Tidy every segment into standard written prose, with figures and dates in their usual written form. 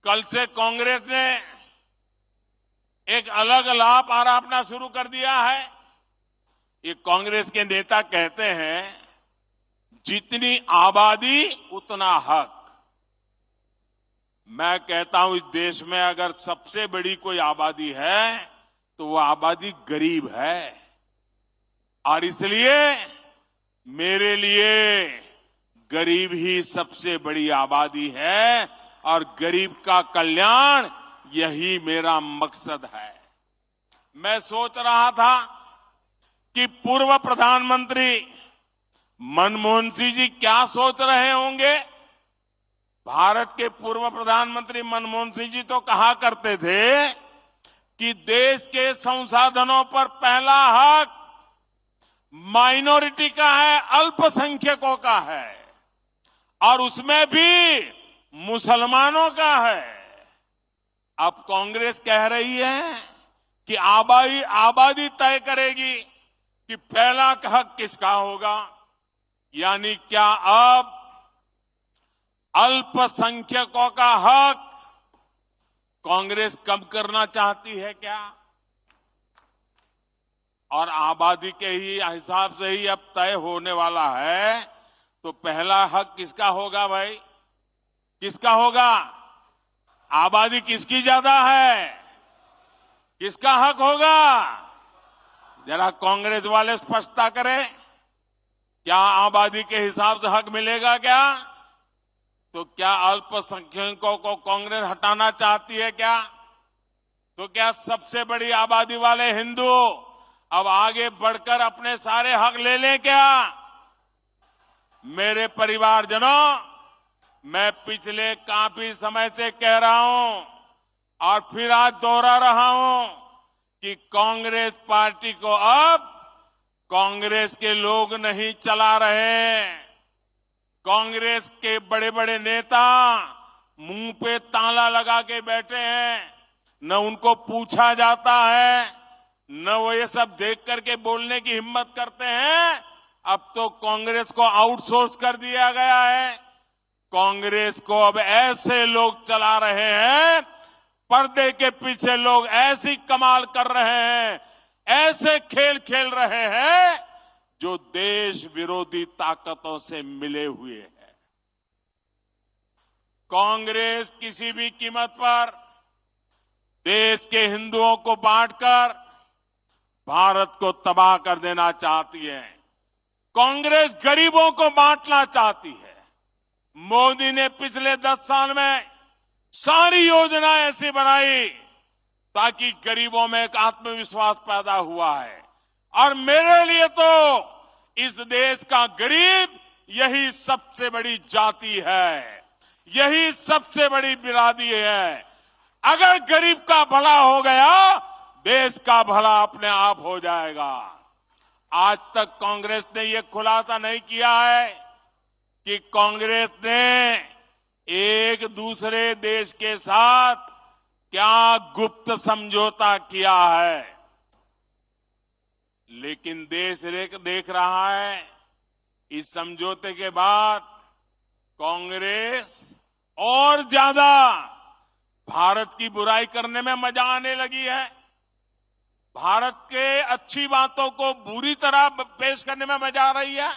कल से कांग्रेस ने एक अलग लाभ आरोपना शुरू कर दिया है। ये कांग्रेस के नेता कहते हैं जितनी आबादी उतना हक। मैं कहता हूं इस देश में अगर सबसे बड़ी कोई आबादी है तो वो आबादी गरीब है, और इसलिए मेरे लिए गरीब ही सबसे बड़ी आबादी है और गरीब का कल्याण यही मेरा मकसद है। मैं सोच रहा था कि पूर्व प्रधानमंत्री मनमोहन सिंह जी क्या सोच रहे होंगे। भारत के पूर्व प्रधानमंत्री मनमोहन सिंह जी तो कहा करते थे कि देश के संसाधनों पर पहला हक माइनॉरिटी का है, अल्पसंख्यकों का है, और उसमें भी मुसलमानों का है। अब कांग्रेस कह रही है कि आबादी तय करेगी कि पहला हक किसका होगा। यानी क्या अब अल्पसंख्यकों का हक कांग्रेस कम करना चाहती है क्या? और आबादी के ही हिसाब से ही अब तय होने वाला है, तो पहला हक किसका होगा भाई? किसका होगा? आबादी किसकी ज्यादा है? किसका हक होगा? जरा कांग्रेस वाले स्पष्टता करें। क्या आबादी के हिसाब से हक मिलेगा क्या? तो क्या अल्पसंख्यकों को कांग्रेस हटाना चाहती है क्या? तो क्या सबसे बड़ी आबादी वाले हिंदू अब आगे बढ़कर अपने सारे हक ले लें क्या? मेरे परिवारजनों, मैं पिछले काफी समय से कह रहा हूं और फिर आज दोहरा रहा हूं कि कांग्रेस पार्टी को अब कांग्रेस के लोग नहीं चला रहे। कांग्रेस के बड़े बड़े नेता मुंह पे ताला लगा के बैठे हैं, न उनको पूछा जाता है, न वो ये सब देख करके बोलने की हिम्मत करते हैं। अब तो कांग्रेस को आउटसोर्स कर दिया गया है। कांग्रेस को अब ऐसे लोग चला रहे हैं, पर्दे के पीछे लोग ऐसी कमाल कर रहे हैं, ऐसे खेल खेल रहे हैं जो देश विरोधी ताकतों से मिले हुए हैं। कांग्रेस किसी भी कीमत पर देश के हिंदुओं को बांटकर भारत को तबाह कर देना चाहती है। कांग्रेस गरीबों को बांटना चाहती है। मोदी ने पिछले 10 साल में सारी योजनाएं ऐसी बनाई ताकि गरीबों में एक आत्मविश्वास पैदा हुआ है। और मेरे लिए तो इस देश का गरीब यही सबसे बड़ी जाति है, यही सबसे बड़ी बिरादरी है। अगर गरीब का भला हो गया, देश का भला अपने आप हो जाएगा। आज तक कांग्रेस ने यह खुलासा नहीं किया है कि कांग्रेस ने एक दूसरे देश के साथ क्या गुप्त समझौता किया है। लेकिन देश देख रहा है इस समझौते के बाद कांग्रेस और ज्यादा भारत की बुराई करने में मजा आने लगी है। भारत के अच्छी बातों को बुरी तरह पेश करने में मजा आ रही है।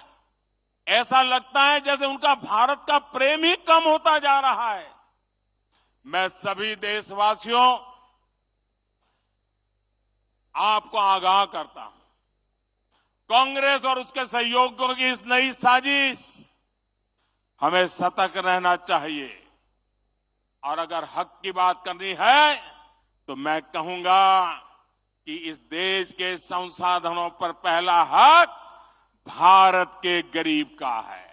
ऐसा लगता है जैसे उनका भारत का प्रेम ही कम होता जा रहा है। मैं सभी देशवासियों आपको आगाह करता हूं, कांग्रेस और उसके सहयोगियों की इस नई साजिश हमें सतर्क रहना चाहिए। और अगर हक की बात करनी है तो मैं कहूंगा कि इस देश के संसाधनों पर पहला हक भारत के गरीब का है।